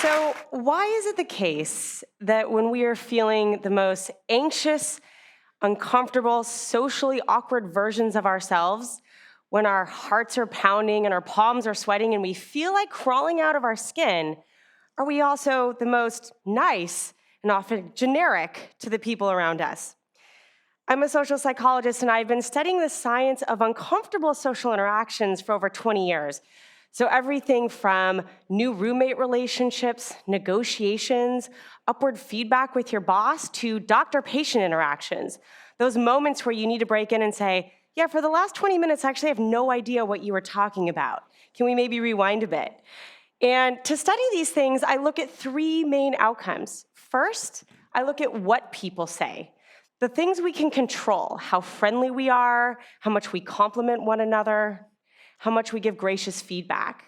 So, why is it the case that when we are feeling the most anxious, uncomfortable, socially awkward versions of ourselves, when our hearts are pounding and our palms are sweating and we feel like crawling out of our skin, are we also the most nice and often generic to the people around us? I'm a social psychologist, and I've been studying the science of uncomfortable social interactions for over 20 years. So everything from new roommate relationships, negotiations, upward feedback with your boss, to doctor-patient interactions. Those moments where you need to break in and say, yeah, for the last 20 minutes, I actually have no idea what you were talking about. Can we maybe rewind a bit? And to study these things, I look at three main outcomes. First, I look at what people say. The things we can control, how friendly we are, how much we compliment one another, how much we give gracious feedback.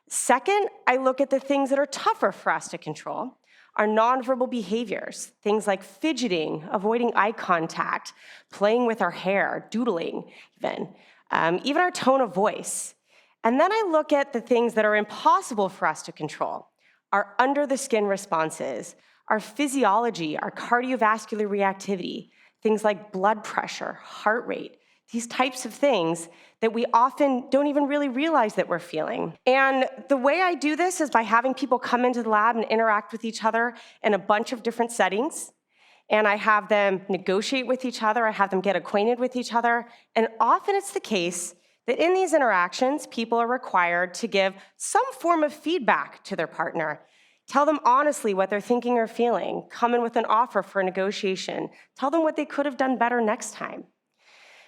Second, I look at the things that are tougher for us to control, our nonverbal behaviors, things like fidgeting, avoiding eye contact, playing with our hair, doodling even our tone of voice. And then I look at the things that are impossible for us to control, our under-the-skin responses, our physiology, our cardiovascular reactivity, things like blood pressure, heart rate, these types of things that we often don't even really realize that we're feeling. And the way I do this is by having people come into the lab and interact with each other in a bunch of different settings. And I have them negotiate with each other, I have them get acquainted with each other, and often it's the case that in these interactions, people are required to give some form of feedback to their partner. Tell them honestly what they're thinking or feeling, come in with an offer for a negotiation, tell them what they could have done better next time.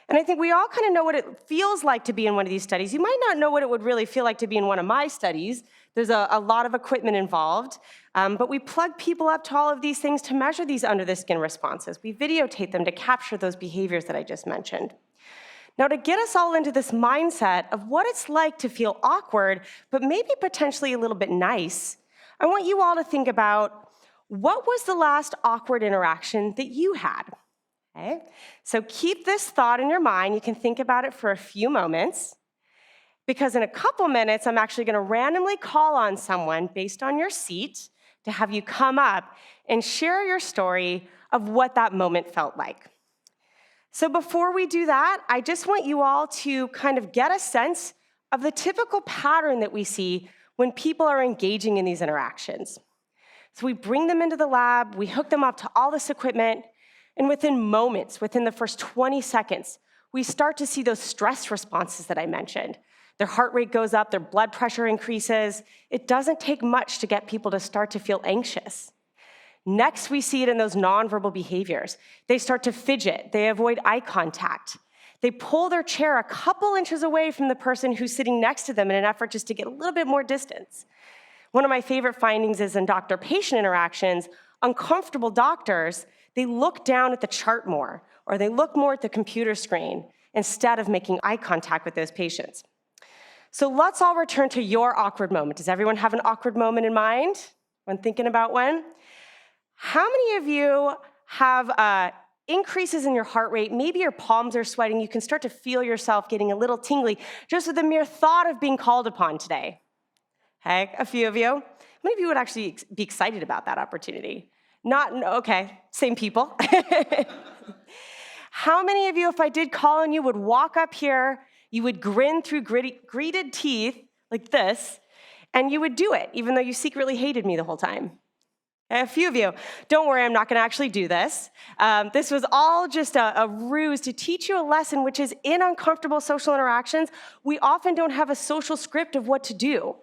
And I think we all kind of know what it feels like to be in one of these studies. You might not know what it would really feel like to be in one of my studies. There's a lot of equipment involved, but we plug people up to all of these things to measure these under-the-skin responses. We videotape them to capture those behaviors that I just mentioned. Now, to get us all into this mindset of what it's like to feel awkward, but maybe potentially a little bit nice, I want you all to think about, what was the last awkward interaction that you had? Okay? So keep this thought in your mind. You can think about it for a few moments, because in a couple minutes, I'm actually going to randomly call on someone based on your seat to have you come up and share your story of what that moment felt like. So before we do that, I just want you all to kind of get a sense of the typical pattern that we see when people are engaging in these interactions. So we bring them into the lab, we hook them up to all this equipment, and within moments, within the first 20 seconds, we start to see those stress responses that I mentioned. Their heart rate goes up, their blood pressure increases. It doesn't take much to get people to start to feel anxious. Next, we see it in those nonverbal behaviors. They start to fidget, they avoid eye contact. They pull their chair a couple inches away from the person who's sitting next to them in an effort just to get a little bit more distance. One of my favorite findings is in doctor-patient interactions, uncomfortable doctors, they look down at the chart more, or they look more at the computer screen instead of making eye contact with those patients. So let's all return to your awkward moment. Does everyone have an awkward moment in mind when thinking about one? How many of you have increases in your heart rate? Maybe your palms are sweating. You can start to feel yourself getting a little tingly just with the mere thought of being called upon today. Okay, a few of you. How many of you would actually be excited about that opportunity? Okay, same people. How many of you, if I did call on you, would walk up here, you would grin through gritted teeth like this, and you would do it, even though you secretly hated me the whole time? A few of you. Don't worry, I'm not going to actually do this. This was all just a ruse to teach you a lesson, which is in uncomfortable social interactions, we often don't have a social script of what to do.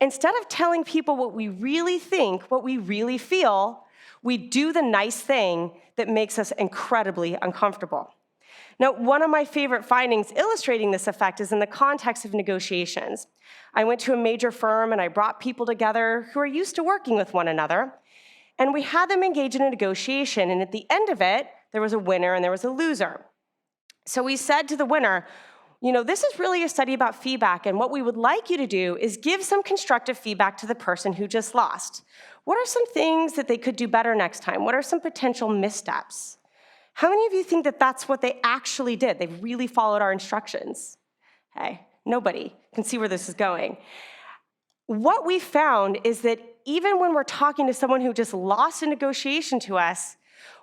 Instead of telling people what we really think, what we really feel, we do the nice thing that makes us incredibly uncomfortable. Now, one of my favorite findings illustrating this effect is in the context of negotiations. I went to a major firm and I brought people together who are used to working with one another, and we had them engage in a negotiation, and at the end of it, there was a winner and there was a loser. So we said to the winner, this is really a study about feedback, and what we would like you to do is give some constructive feedback to the person who just lost. What are some things that they could do better next time? What are some potential missteps? How many of you think that that's what they actually did? They really followed our instructions? Okay, nobody can see where this is going. What we found is that even when we're talking to someone who just lost a negotiation to us,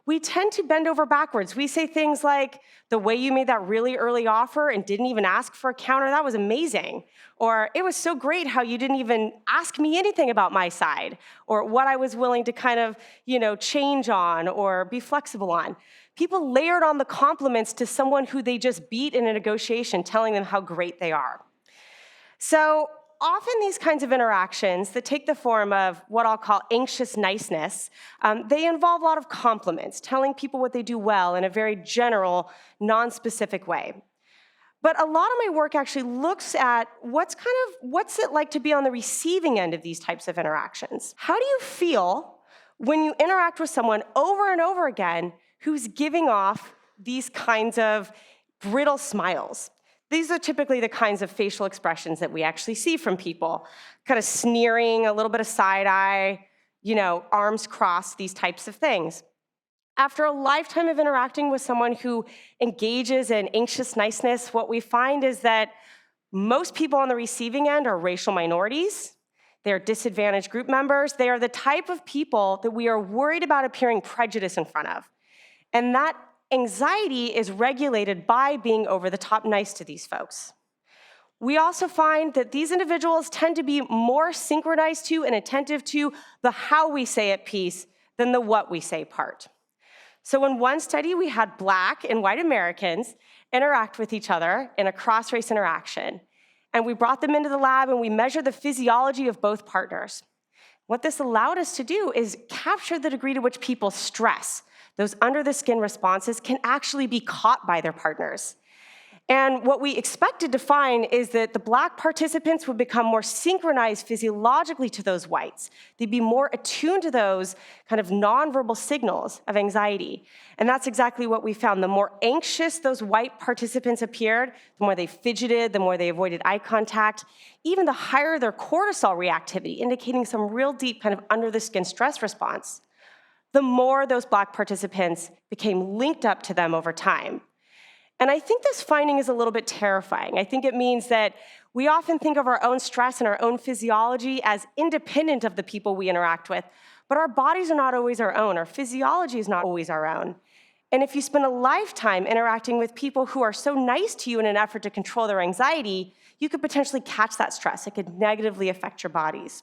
we tend to bend over backwards. We say things like, the way you made that really early offer and didn't even ask for a counter, that was amazing. Or it was so great how you didn't even ask me anything about my side, or what I was willing to kind of, change on or be flexible on. People layered on the compliments to someone who they just beat in a negotiation, telling them how great they are. So often these kinds of interactions that take the form of what I'll call anxious niceness, they involve a lot of compliments, telling people what they do well in a very general, non-specific way. But a lot of my work actually looks at what's it like to be on the receiving end of these types of interactions. How do you feel when you interact with someone over and over again who's giving off these kinds of brittle smiles? These are typically the kinds of facial expressions that we actually see from people, kind of sneering, a little bit of side eye, arms crossed, these types of things. After a lifetime of interacting with someone who engages in anxious niceness, what we find is that most people on the receiving end are racial minorities. They're disadvantaged group members. They are the type of people that we are worried about appearing prejudiced in front of. And that anxiety is regulated by being over the top nice to these folks. We also find that these individuals tend to be more synchronized to and attentive to the how we say it piece than the what we say part. So in one study, we had Black and white Americans interact with each other in a cross-race interaction. And we brought them into the lab and we measured the physiology of both partners. What this allowed us to do is capture the degree to which people's stress, those under-the-skin responses, can actually be caught by their partners. And what we expected to find is that the Black participants would become more synchronized physiologically to those whites. They'd be more attuned to those kind of nonverbal signals of anxiety. And that's exactly what we found. The more anxious those white participants appeared, the more they fidgeted, the more they avoided eye contact, even the higher their cortisol reactivity, indicating some real deep kind of under-the-skin stress response, the more those Black participants became linked up to them over time. And I think this finding is a little bit terrifying. I think it means that we often think of our own stress and our own physiology as independent of the people we interact with, but our bodies are not always our own. Our physiology is not always our own. And if you spend a lifetime interacting with people who are so nice to you in an effort to control their anxiety, you could potentially catch that stress. It could negatively affect your bodies.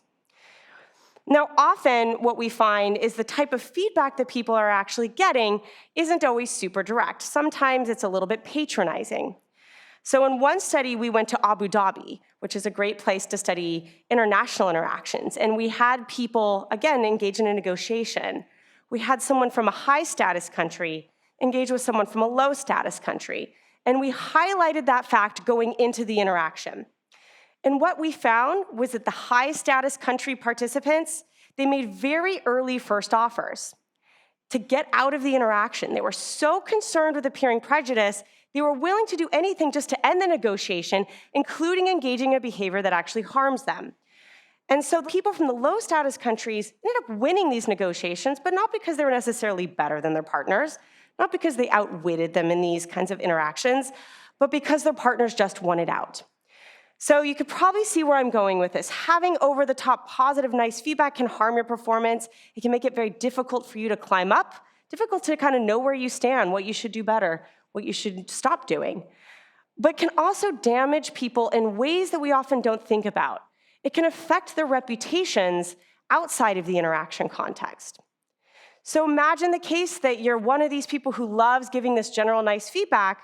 Now, often what we find is the type of feedback that people are actually getting isn't always super direct. Sometimes it's a little bit patronizing. So in one study, we went to Abu Dhabi, which is a great place to study international interactions. And we had people, again, engage in a negotiation. We had someone from a high-status country engage with someone from a low-status country. And we highlighted that fact going into the interaction. And what we found was that the high-status country participants, they made very early first offers to get out of the interaction. They were so concerned with appearing prejudiced, they were willing to do anything just to end the negotiation, including engaging in a behavior that actually harms them. And so people from the low-status countries ended up winning these negotiations, but not because they were necessarily better than their partners, not because they outwitted them in these kinds of interactions, but because their partners just won it out. So you could probably see where I'm going with this. Having over-the-top positive, nice feedback can harm your performance. It can make it very difficult for you to climb up, difficult to kind of know where you stand, what you should do better, what you should stop doing. But can also damage people in ways that we often don't think about. It can affect their reputations outside of the interaction context. So imagine the case that you're one of these people who loves giving this general nice feedback,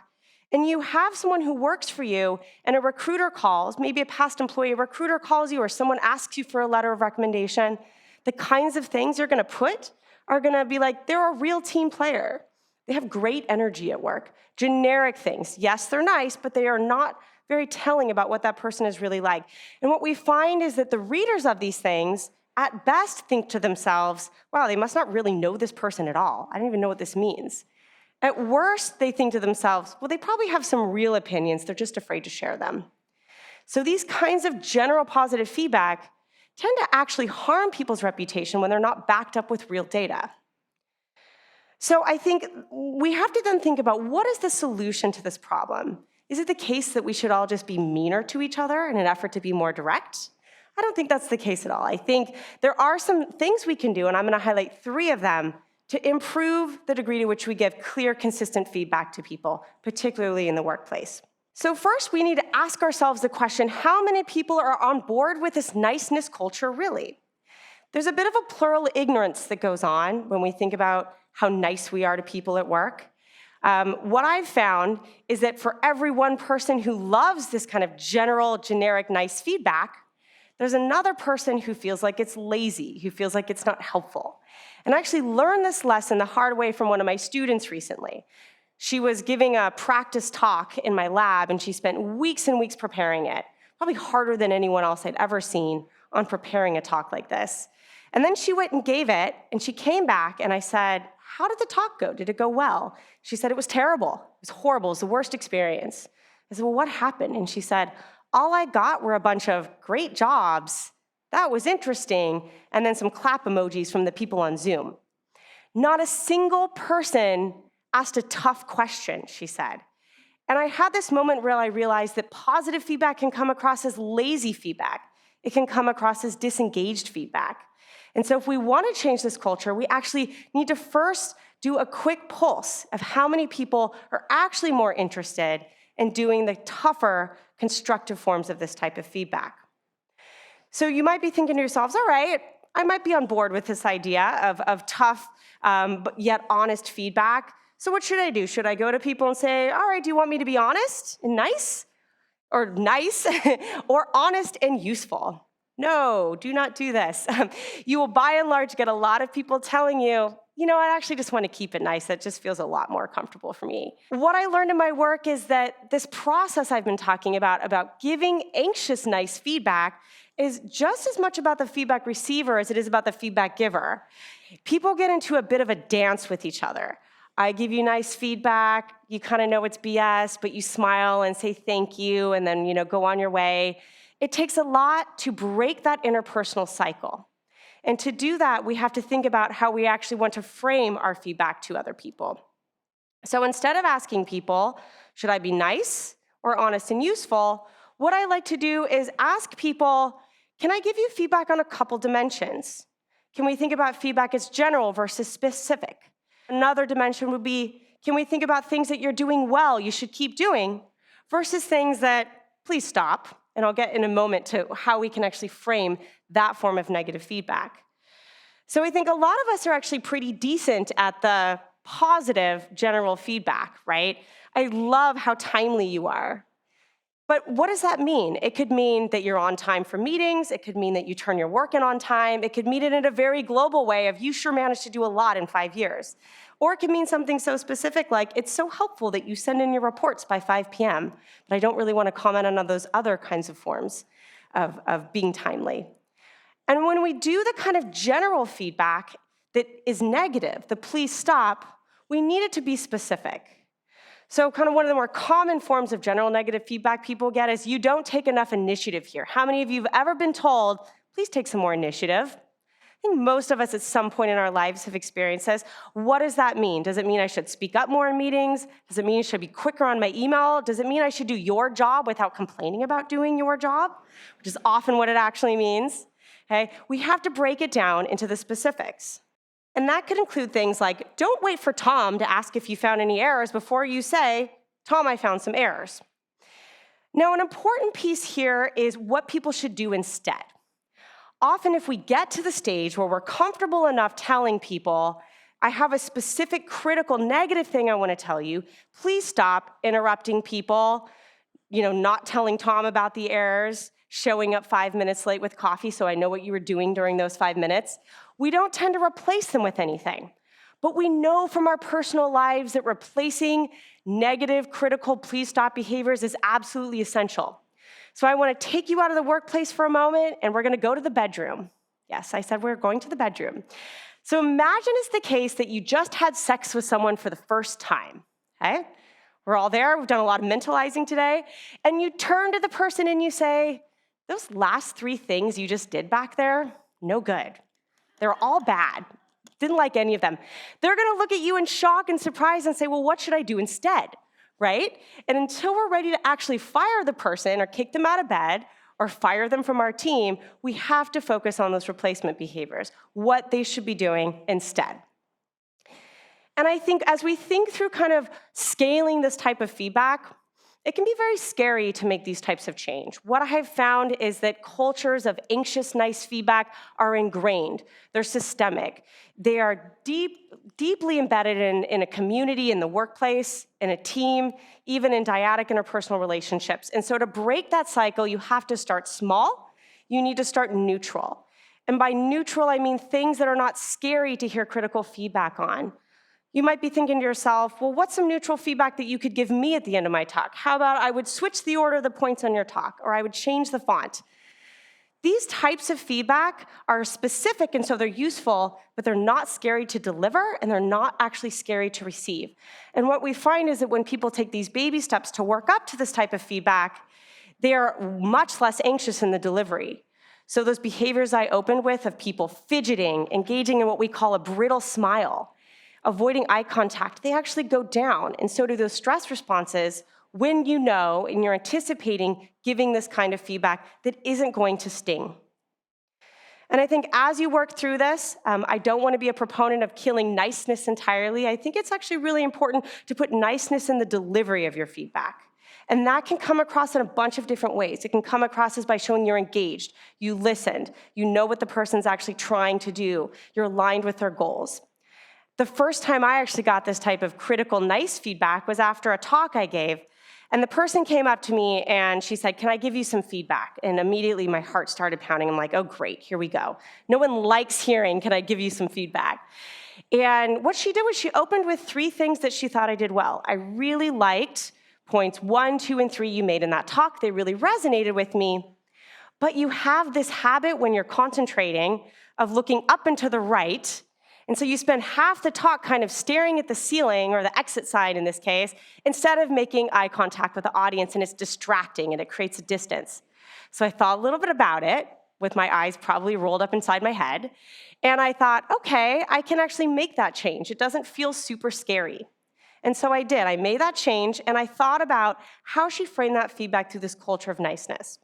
and you have someone who works for you, and a recruiter calls, maybe a past employee, a recruiter calls you, or someone asks you for a letter of recommendation. The kinds of things you're gonna put are gonna be like, they're a real team player. They have great energy at work. Generic things. Yes, they're nice, but they are not very telling about what that person is really like. And what we find is that the readers of these things, at best, think to themselves, wow, they must not really know this person at all. I don't even know what this means. At worst, they think to themselves, well, they probably have some real opinions. They're just afraid to share them. So these kinds of general positive feedback tend to actually harm people's reputation when they're not backed up with real data. So I think we have to then think about, what is the solution to this problem? Is it the case that we should all just be meaner to each other in an effort to be more direct? I don't think that's the case at all. I think there are some things we can do, and I'm going to highlight 3 of them to improve the degree to which we give clear, consistent feedback to people, particularly in the workplace. So first, we need to ask ourselves the question, how many people are on board with this niceness culture really? There's a bit of a plural ignorance that goes on when we think about how nice we are to people at work. What I've found is that for every one person who loves this kind of general, generic, nice feedback, there's another person who feels like it's lazy, who feels like it's not helpful. And I actually learned this lesson the hard way from one of my students recently. She was giving a practice talk in my lab, and she spent weeks and weeks preparing it, probably harder than anyone else I'd ever seen on preparing a talk like this. And then she went and gave it, and she came back, and I said, how did the talk go? Did it go well? She said, it was terrible. It was horrible. It was the worst experience. I said, well, what happened? And she said, all I got were a bunch of great jobs. That was interesting. And then some clap emojis from the people on Zoom. Not a single person asked a tough question, she said. And I had this moment where I realized that positive feedback can come across as lazy feedback. It can come across as disengaged feedback. And so if we want to change this culture, we actually need to first do a quick pulse of how many people are actually more interested in doing the tougher, constructive forms of this type of feedback. So you might be thinking to yourselves, all right, I might be on board with this idea of tough but yet honest feedback. So what should I do? Should I go to people and say, all right, do you want me to be honest and nice? Or nice, or honest and useful? No, do not do this. You will by and large get a lot of people telling you, I actually just want to keep it nice. That just feels a lot more comfortable for me. What I learned in my work is that this process I've been talking about giving anxious, nice feedback is just as much about the feedback receiver as it is about the feedback giver. People get into a bit of a dance with each other. I give you nice feedback, you kind of know it's BS, but you smile and say thank you, and then go on your way. It takes a lot to break that interpersonal cycle. And to do that, we have to think about how we actually want to frame our feedback to other people. So instead of asking people, should I be nice or honest and useful, what I like to do is ask people, can I give you feedback on a couple dimensions? Can we think about feedback as general versus specific? Another dimension would be, can we think about things that you're doing well, you should keep doing, versus things that, please stop. And I'll get in a moment to how we can actually frame that form of negative feedback. So I think a lot of us are actually pretty decent at the positive general feedback, right? I love how timely you are. But what does that mean? It could mean that you're on time for meetings. It could mean that you turn your work in on time. It could mean it in a very global way of you sure managed to do a lot in 5 years. Or it could mean something so specific like, it's so helpful that you send in your reports by 5 p.m., but I don't really want to comment on those other kinds of forms of being timely. And when we do the kind of general feedback that is negative, the please stop, we need it to be specific. So kind of one of the more common forms of general negative feedback people get is you don't take enough initiative here. How many of you have ever been told, please take some more initiative? I think most of us at some point in our lives have experienced this. What does that mean? Does it mean I should speak up more in meetings? Does it mean I should be quicker on my email? Does it mean I should do your job without complaining about doing your job? Which is often what it actually means. Okay? We have to break it down into the specifics. And that could include things like, don't wait for Tom to ask if you found any errors before you say, Tom, I found some errors. Now, an important piece here is what people should do instead. Often, if we get to the stage where we're comfortable enough telling people, I have a specific critical negative thing I want to tell you, please stop interrupting people, not telling Tom about the errors, showing up 5 minutes late with coffee so I know what you were doing during those 5 minutes. We don't tend to replace them with anything. But we know from our personal lives that replacing negative, critical, please stop behaviors is absolutely essential. So I want to take you out of the workplace for a moment, and we're going to go to the bedroom. Yes, I said we're going to the bedroom. So imagine it's the case that you just had sex with someone for the first time, okay? We're all there. We've done a lot of mentalizing today. And you turn to the person and you say, those last 3 things you just did back there, no good. They're all bad. Didn't like any of them. They're going to look at you in shock and surprise and say, well, what should I do instead, right? And until we're ready to actually fire the person or kick them out of bed, or fire them from our team, we have to focus on those replacement behaviors, what they should be doing instead. And I think as we think through kind of scaling this type of feedback, it can be very scary to make these types of change. What I have found is that cultures of anxious, nice feedback are ingrained. They're systemic. They are deeply embedded in a community, in the workplace, in a team, even in dyadic interpersonal relationships. And so to break that cycle, you have to start small. You need to start neutral. And by neutral, I mean things that are not scary to hear critical feedback on. You might be thinking to yourself, well, what's some neutral feedback that you could give me at the end of my talk? How about I would switch the order of the points on your talk, or I would change the font? These types of feedback are specific, and so they're useful, but they're not scary to deliver, and they're not actually scary to receive. And what we find is that when people take these baby steps to work up to this type of feedback, they are much less anxious in the delivery. So those behaviors I opened with of people fidgeting, engaging in what we call a brittle smile, avoiding eye contact, they actually go down. And so do those stress responses when you know and you're anticipating giving this kind of feedback that isn't going to sting. And I think as you work through this, I don't want to be a proponent of killing niceness entirely. I think it's actually really important to put niceness in the delivery of your feedback. And that can come across in a bunch of different ways. It can come across as by showing you're engaged, you listened, you know what the person's actually trying to do, you're aligned with their goals. The first time I actually got this type of critical, nice feedback was after a talk I gave. And the person came up to me and she said, "Can I give you some feedback?" And immediately my heart started pounding. I'm like, oh, great, here we go. No one likes hearing, "Can I give you some feedback?" And what she did was she opened with 3 things that she thought I did well. I really liked points 1, 2, and 3 you made in that talk. They really resonated with me. But you have this habit when you're concentrating of looking up and to the right. And so you spend half the talk kind of staring at the ceiling, or the exit sign in this case, instead of making eye contact with the audience, and it's distracting and it creates a distance. So I thought a little bit about it, with my eyes probably rolled up inside my head, and I thought, okay, I can actually make that change. It doesn't feel super scary. And so I did. I made that change, and I thought about how she framed that feedback through this culture of niceness.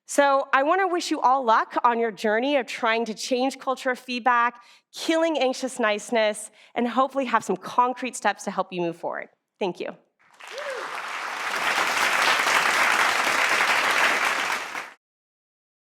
So I want to wish you all luck on your journey of trying to change culture of feedback, killing anxious niceness, and hopefully have some concrete steps to help you move forward. Thank you.